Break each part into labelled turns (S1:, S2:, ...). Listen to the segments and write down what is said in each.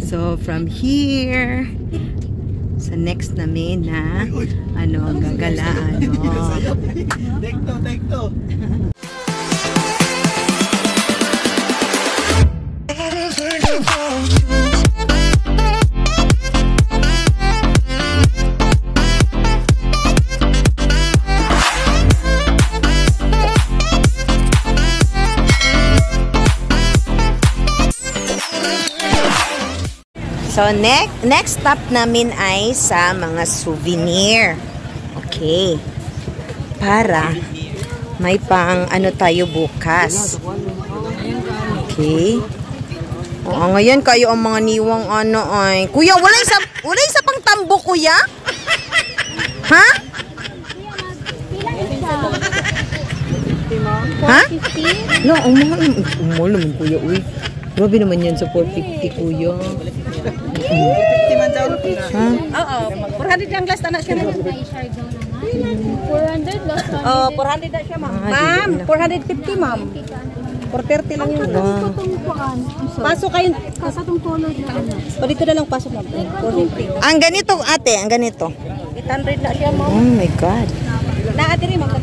S1: So, from here, sa next namin na, gagalaan.
S2: Take to.
S1: So, next stop namin ay sa mga souvenir. Okay. Para may pang tayo bukas. Okay. Oo, ngayon kayo ang mga niwang ay. Kuya, wala isa pang tambo, kuya? Ha? Ha? No, umahal naman, kuya. Uy, grabe naman yan sa 450, kuya.
S2: 450 man daw.
S1: Ha?
S3: Oo, 400 ang last anak siya. 400 last anak. Oh, 400 na siya, ma'am. Ma'am, 450, ma'am. 430 lang yun. Pasok kayo. Kasatong color na. O dito na lang pasok, ma'am. 450.
S1: Ang ganito, ate, ang ganito.
S3: 800 na siya, ma'am.
S1: Oh my God.
S3: Na ate rin, ma'am.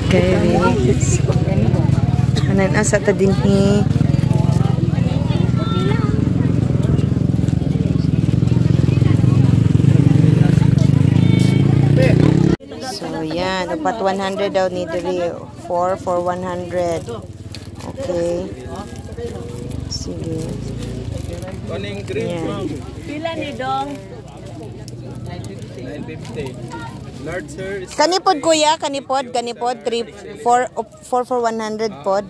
S1: Okay, kanan asa ta dinhi. So yan, upat 100 daw ni diri. 4 for 100. Okay. Sige. Yan.
S3: Pila ni Dong?
S2: 950. Large sir.
S1: Kanipod kuya, kanipod 3 4 for 100 pod.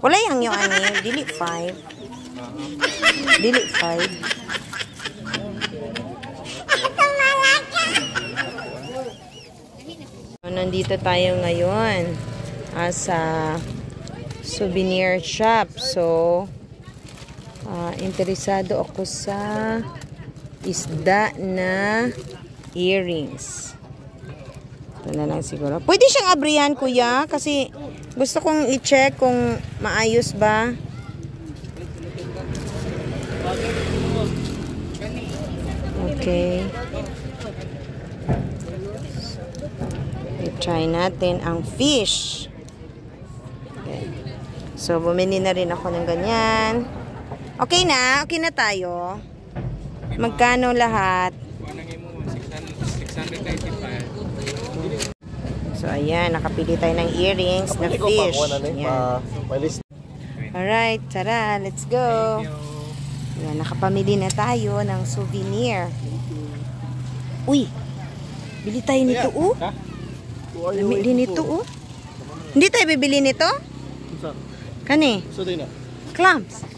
S1: Wala yang yung dili 5. Dili 5. Nandito tayo ngayon sa souvenir shop. So, interesado ako sa isda na earrings. Ito na lang siguro. Pwede siyang abrihan, kuya, kasi gusto kong i-check kung maayos ba. Okay. I-try natin ang fish. Okay. So, bumili na rin ako ng ganyan. Okay na tayo. Magkano lahat?
S2: 695.
S1: So, ayan. Nakapili tayo ng earrings na fish. Ayan. Alright, tara. Let's go. Ayan, nakapamili na tayo ng souvenir. Uy! Bili tayo nito, Bili nito, Hindi tayo bibili nito? Kani? Clams.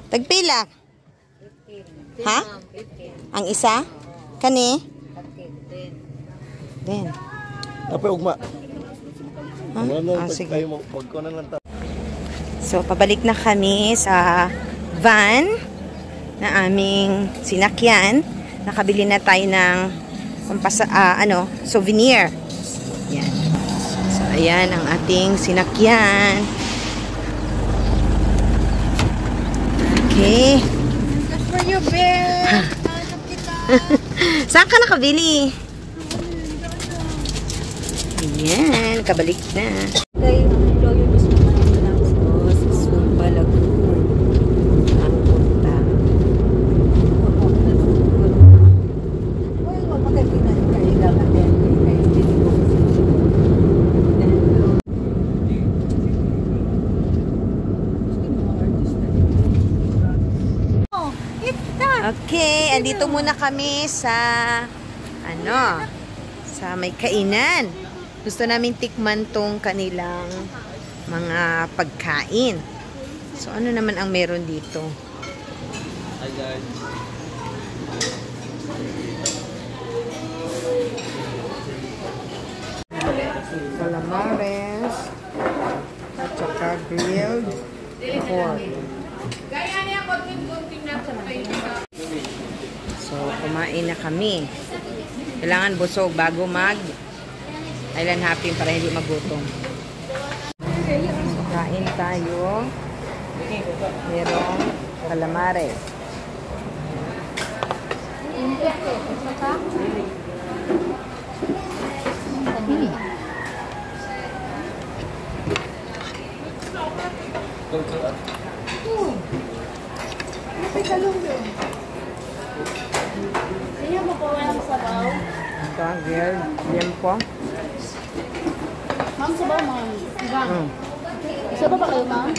S1: Tagpila? Ha? Ang isa? Kani? 10.
S2: Apa ugma?
S1: Sige. So, pabalik na kami sa van na aming sinakyan. Nakabili na tayo ng souvenir. Yan. So, ayan ang ating sinakyan. Okay.
S3: That's for you, bear.
S1: Saan ka nakabili? Ayan, kabalik na. So, sa Sumba Lagoon. Ang punta. Okay, andito muna kami sa sa may kainan. Gusto namin tikman tong kanilang mga pagkain. So, ano naman ang meron dito?
S2: Hi guys.
S1: Calamares at saka grilled pork. So, kumain na kami. Kailangan busog bago Island hopping para hindi magutom. So, kain tayo. Merong calamares. Ito, grilled liempo.
S4: Ma'am, sabaw, ma'am. Sabaw ba kayo, ma'am?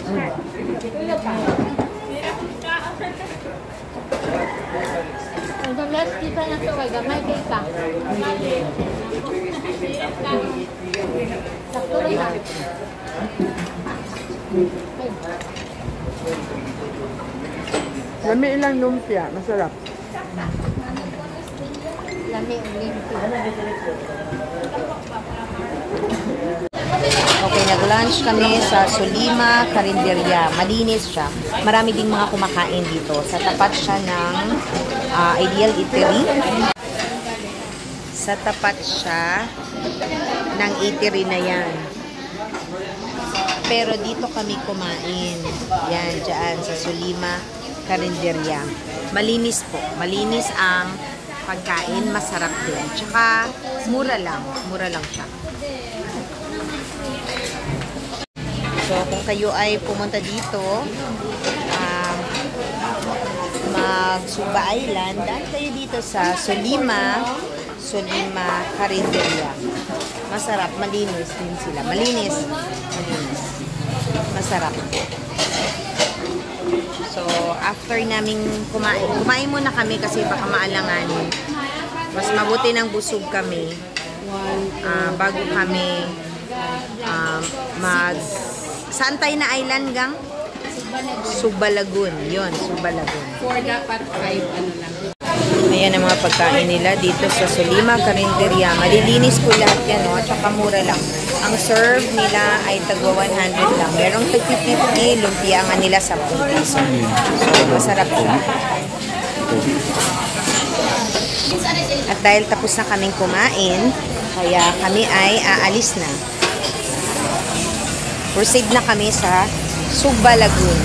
S4: The less kita na ito, kaya gamay kay ka. Sakto rin na.
S1: Lami ilang lumpia. Masarap.
S4: Lami limpia.
S1: Okay, nag-lunch kami sa Sulima Carinderia. Malinis siya. Marami ding mga kumakain dito. Sa tapat siya ng Ideal Eatery. Sa tapat siya ng eatery na yan. Pero dito kami kumain. Yan, dyan sa Sulima Carinderia. Malinis po. Malinis ang pagkain. Masarap din. Tsaka mura lang. Mura lang siya. So, kung kayo ay pumunta dito, mag-Suba Island, dahil kayo dito sa Sulima Carinderia. Masarap, malinis din sila. Malinis. Masarap. So, after naming kumain muna kami kasi baka maalanganin. Mas mabuti ng busog kami bago kami Santay na island gang? Suba Lagoon. Yun, Suba Lagoon.
S3: 4 dapat 5 ano lang.
S1: Ayan ang mga pagkain nila dito sa Sulima Carinderia. Malilinis po lahat yan, no? Tsaka mura lang. Ang serve nila ay tagwa 100 lang. Merong tag 50, lumpia nga nila 10 piso. So, masarap siya. At dahil tapos na kaming kumain, kaya kami ay aalis na. Proceed na kami sa Suba Lagoon.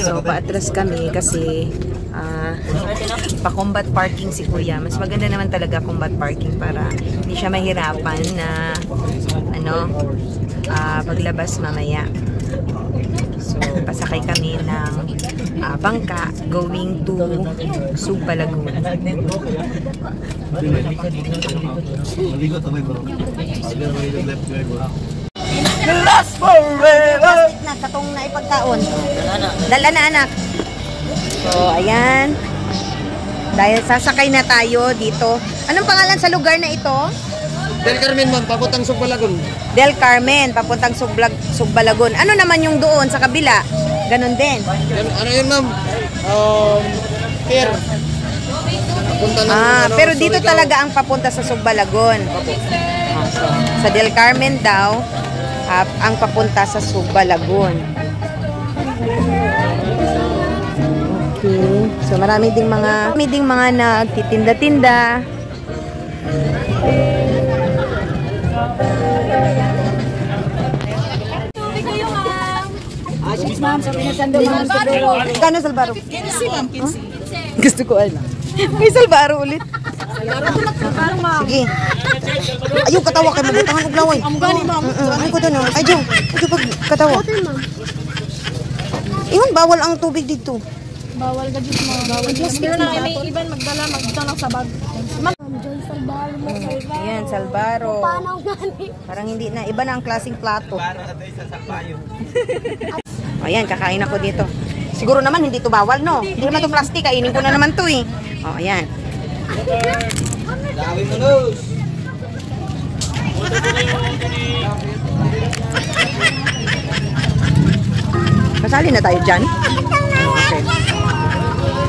S1: So, paatras kami kasi pa-combat parking si Kuya. Mas maganda naman talaga combat parking para hindi siya mahirapan na paglabas mamaya. So, pasakay kami ng bangka going to Suba Lagoon.
S2: Last forever!
S1: Na, katong na ipagkaon. Dala na, anak. So, ayan. Dahil sasakay na tayo dito. Anong pangalan sa lugar na ito?
S2: Del Carmen, ma'am, papuntang Suba Lagoon.
S1: Del Carmen, papuntang Suba Lagoon. Ano naman yung doon sa kabila? Ganon din.
S2: Ano yun, ma'am? Pier.
S1: Pero dito talaga ang papunta sa Suba Lagoon. Sa Del Carmen daw, ang papunta sa Suba Lagoon. Okay. So marami ding mga nagtitinda-tinda. Kano Salbaro? 15 ma'am, 15. Gusto ko alam. May Salbaro ulit. Sige. Ayaw katawa kay mabutangan og laway. Amgani ma'am. Ay ko doon. Ay jo. Ito pag katawa. Ingon bawal ang tubig dito.
S4: Bawal ka dito, ma'am. Bawal. Pero na may iban magdala ng sabag. Ma'am, Joy Salbaro mo.
S1: Ayan, Salbaro. Parang hindi na. Iba na ang klaseng plato. Ayan, kakain ako dito. Siguro naman hindi to bawal, no? Hindi naman to plastic. Kainin ko na naman to eh. O, ayan.
S2: Dawin mo, Luz!
S1: Kasali na tayo dyan. Okay.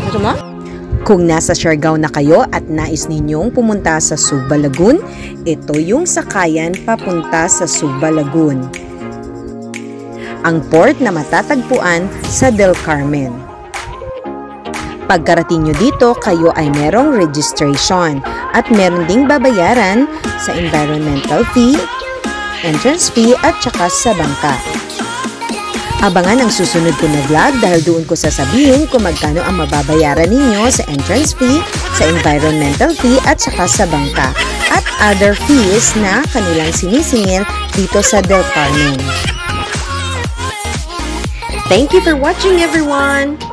S1: Gusto mo? Kung nasa Siargao na kayo at nais ninyong pumunta sa Suba Lagoon, ito yung sakayan papunta sa Suba Lagoon. Ang port na matatagpuan sa Del Carmen. Pagkarating nyo dito, kayo ay merong registration. At meron ding babayaran sa environmental fee, entrance fee at saka sa bangka. Abangan ang susunod ko na vlog dahil doon ko sasabihin kung magkano ang mababayaran ninyo sa entrance fee, sa environmental fee at saka sa bangka at other fees na kanilang sinisingil dito sa Del Carmen. Thank you for watching everyone!